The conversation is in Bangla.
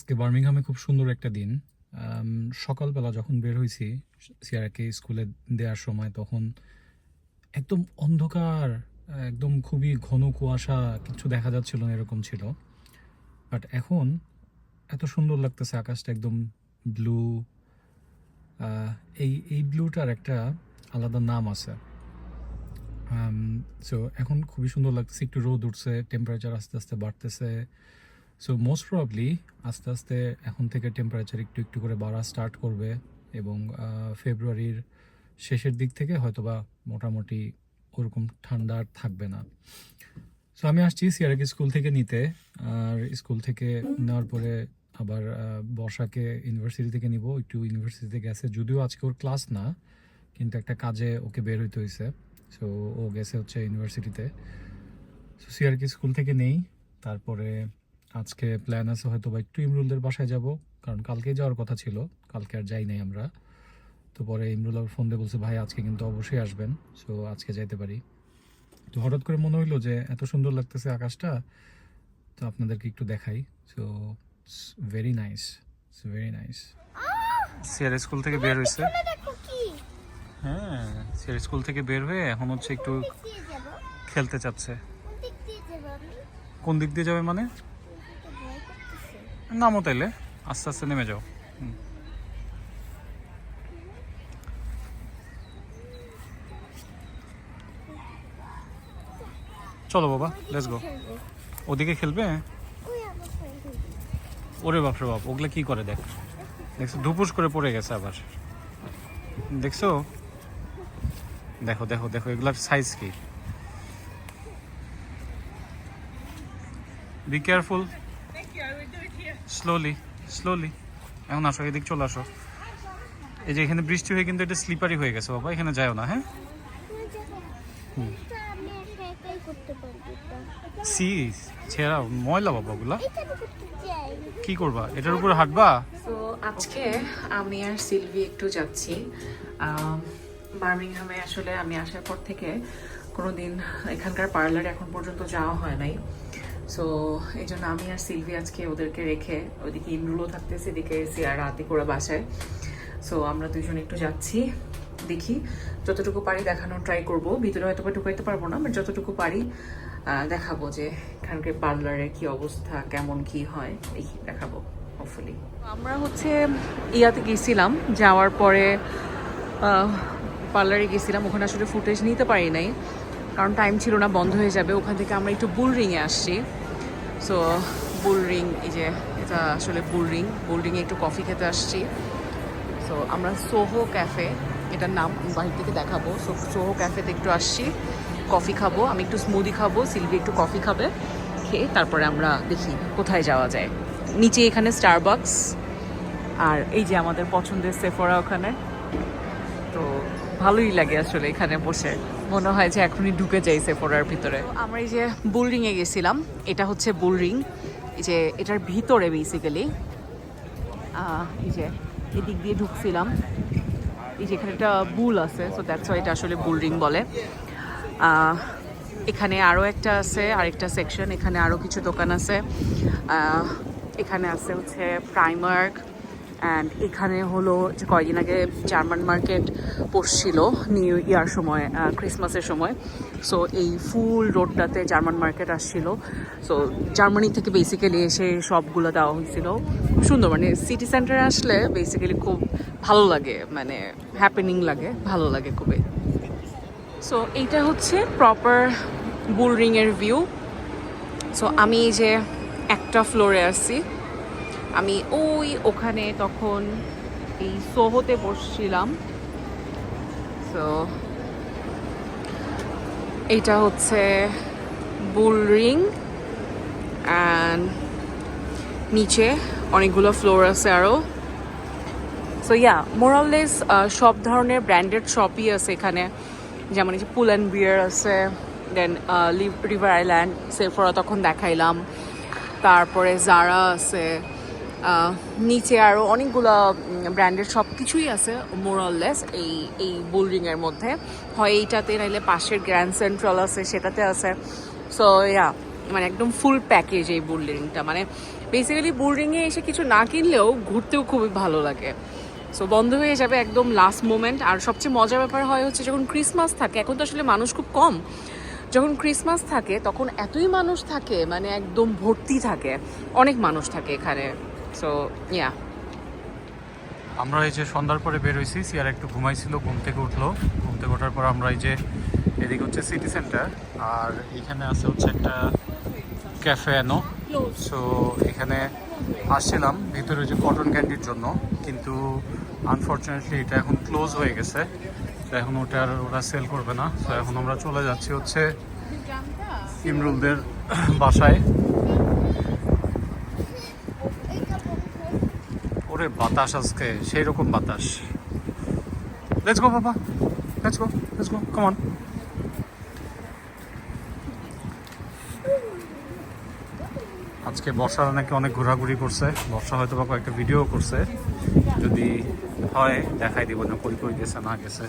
আজকে বার্মিংহামে খুব সুন্দর একটা দিন। সকালবেলা যখন বের হয়েছি সিয়ারাকে স্কুলে দেওয়ার সময়, তখন একদম অন্ধকার, একদম খুবই ঘন কুয়াশা, কিছু দেখা যাচ্ছিল না, এরকম ছিল। বাট এখন এত সুন্দর লাগতেছে, আকাশটা একদম ব্লু। এই ব্লুটার একটা আলাদা নাম আছে। সো এখন খুবই সুন্দর লাগতেছে, একটু রোদ উঠছে, টেম্পারেচার আস্তে আস্তে বাড়তেছে। সো মোস্ট প্রবাবলি আস্তে আস্তে এখন থেকে টেম্পারেচার একটু একটু করে বাড়া স্টার্ট করবে, এবং ফেব্রুয়ারির শেষের দিক থেকে হয়তোবা মোটামুটি ওরকম ঠান্ডা আর থাকবে না। সো আমি আসছি সিয়ারাকে স্কুল থেকে নিতে, আর স্কুল থেকে নেওয়ার পরে আবার বর্ষাকে ইউনিভার্সিটি থেকে নিব। একটু ইউনিভার্সিটিতে গেছে, যদিও আজকে ওর ক্লাস না, কিন্তু একটা কাজে ওকে বের হইতে হয়েছে। সো ও গেছে হচ্ছে ইউনিভার্সিটিতে। সো সিয়ারকে স্কুল থেকে নেই, তারপরে আজকে প্ল্যান আছে হয়তো বা একটু ইমরুলদের বাসায় যাব, কারণ কালকে যাওয়ার কথা ছিল, কালকে আর যাই নাই আমরা। তো পরে ইমরুল আবার ফোন দিয়ে বলছে, ভাই আজকে কিন্তু অবশ্যই আসবেন, সো আজকে যাইতে পারি। তো হঠাৎ করে মনে হইলো যে এত সুন্দর লাগতেছে আকাশটা, তো আপনাদেরকে একটু দেখাই। So very nice, very nice. সিয়ার স্কুল থেকে বের হয়েছে। হ্যাঁ, সিয়ার স্কুল থেকে বের হয়ে এখন হচ্ছে একটু খেলতে চাচ্ছে। কোন দিক দিয়ে যাবে মানে? নামো তাইলে, আস্তে আস্তে নেমে যাও। চলো বাবা, লেটস গো। ওদিকে খেলবে? ওরে বাপরে বাপ, ওগুলা কি করে দেখ, দেখছো ধুপুস করে পড়ে গেছে আবার, দেখছো? দেখো দেখো দেখো, এগুলার সাইজ কি! Be careful, slowly slowly. এখন আসো, এদিক চলে আসো। এই যে এখানে বৃষ্টি হয়ে কিন্তু এটা স্লিপারি হয়ে গেছে বাবা, এখানে যাও না। হ্যাঁ, সি ছেঁড়া ময়লা বাবা ওগুলা, কি করবা এটার উপরে হাঁটবা? তো আজকে আমি আর সিলভি একটু যাচ্ছি বার্মিংহামে। আসলে আমি আসার পর থেকে কোনোদিন এখানকার পার্লারে এখন পর্যন্ত যাওয়া হয় নাই। সো এই জন্য আমি আর সিলভি আজকে ওদেরকে রেখে, ওইদিকে ইমরুলও থাকতেছে, এদিকে সিয়ার রাতে করে বাসায়। সো আমরা দুজন একটু যাচ্ছি, দেখি যতটুকু পারি দেখানোর ট্রাই করব। ভিতরে হয়তো বা ঢুকাইতে পারবো না, বাট যতটুকু পারি দেখাবো যে এখানকার পার্লারের কি অবস্থা, কেমন কি হয়, এই দেখাবো হোপফুলি। আমরা হচ্ছে ইয়াতে গেছিলাম, যাওয়ার পরে পার্লারে গেছিলাম, ওখানে আসলে ফুটেজ নিতে পারি নাই কারণ টাইম ছিল না, বন্ধ হয়ে যাবে। ওখান থেকে আমরা একটু বুলরিংয়ে আসছি। সো বুলরিং, এই যে এটা আসলে বুলরিংয়ে একটু কফি খেতে আসছি। সো আমরা সোহো ক্যাফে, এটার নাম বাহির থেকে দেখাবো। সো সোহো ক্যাফেতে একটু আসছি, কফি খাবো, আমি একটু স্মুদি খাবো, সিলভি একটু কফি খাবে, খেয়ে তারপরে আমরা দেখি কোথায় যাওয়া যায়। নিচে এখানে স্টারবাকস, আর এই যে আমাদের পছন্দের সেফোরা ওখানে। তো ভালোই লাগে আসলে এখানে বসে, মনে হয় যে এখনই ঢুকে যাই সেফোরার ভিতরে। আমরা এই যে বুলরিংয়ে গেছিলাম, এটা হচ্ছে বুলরিং, এই যে এটার ভিতরে বেসিক্যালি এই যে এদিক দিয়ে ঢুকছিলাম, এই যে এখানে একটা বুল আছে, সো দ্যাটস ওয়াই এটা আসলে বুলরিং বলে। এখানে আরও একটা আছে, আরেকটা সেকশন, এখানে আরও কিছু দোকান আছে। এখানে আছে হচ্ছে প্রাইমার্ক, অ্যান্ড এখানে হলো যে কয়েকদিন আগে জার্মান মার্কেট পড়ছিল নিউ ইয়ার সময়, ক্রিসমাসের সময়। সো এই ফুল রোডটাতে জার্মান মার্কেট আসছিল। সো জার্মানি থেকে বেসিক্যালি এসে সবগুলো দেওয়া হয়েছিল। খুব সুন্দর, মানে সিটি সেন্টারে আসলে বেসিক্যালি খুব ভালো লাগে, মানে হ্যাপেনিং লাগে, ভালো লাগে খুবই। সো এইটা হচ্ছে প্রপার বুলরিংয়ের ভিউ। সো আমি এই যে একটা ফ্লোরে আসছি, আমি ওখানে তখন এই সোহোতে বসছিলাম। সো এইটা হচ্ছে বুলরিং, অ্যান্ড নিচে অনেকগুলো ফ্লোর আছে আরও। সো ইয়া, মোরাললেস সব ধরনের ব্র্যান্ডেড শপই আছে এখানে, যেমন এই যে পুল অ্যান্ড বিয়ার আছে, দেন রিভার আইল্যান্ড, সেফোরা তখন দেখাইলাম, তারপরে জারা আছে, নিচে আরও অনেকগুলো ব্র্যান্ডেড সব কিছুই আছে মোরাললেস এই বুলরিংয়ের মধ্যে। হয় এইটাতে, নাইলে পাশের গ্র্যান্ড সেন্ট্রাল আছে, সেটাতে আছে। সো ইয়া, মানে একদম ফুল প্যাকেজ এই বুলরিংটা, মানে বেসিক্যালি বুলরিংয়ে এসে কিছু না কিনলেও ঘুরতেও খুবই ভালো লাগে। সো বন্ধ হয়ে যাবে একদম লাস্ট মোমেন্ট। আর সবচেয়ে মজার ব্যাপার হয় হচ্ছে যখন ক্রিসমাস থাকে, এখন তো আসলে মানুষ খুব কম, যখন ক্রিসমাস থাকে তখন এতই মানুষ থাকে, মানে একদম ভর্তি থাকে, অনেক মানুষ থাকে এখানে। সো ইয়া, আমরা এই যে সন্ধ্যার পরে বের হয়েছি, সিয়ার একটু ঘুমাইছিল, ঘুম থেকে উঠলো, ঘুম থেকে ওঠার পর আমরা এই যে এদিকে হচ্ছে সিটি সেন্টার, আর এখানে আছে হচ্ছে একটা ক্যাফে এনো। সো এখানে আসছিলাম ভিতরে যে কটন ক্যান্ডির জন্য, কিন্তু আনফর্চুনেটলি এটা এখন ক্লোজ হয়ে গেছে। তো এখন ওটা আর ওরা সেল করবে না। তো এখন আমরা চলে যাচ্ছি হচ্ছে ইমরুলদের বাসায়। ওরে বাতাস আজকে সেই রকম বাতাস। লেটস গো বাবা, লেটস গো কাম অন। আজকে বর্ষা নাকি অনেক ঘোরাঘুরি করছে, বর্ষা হয়তো বা কয়েকটা ভিডিও করছে, যদি হয় দেখাই দিব না কই কই গেছে না গেছে।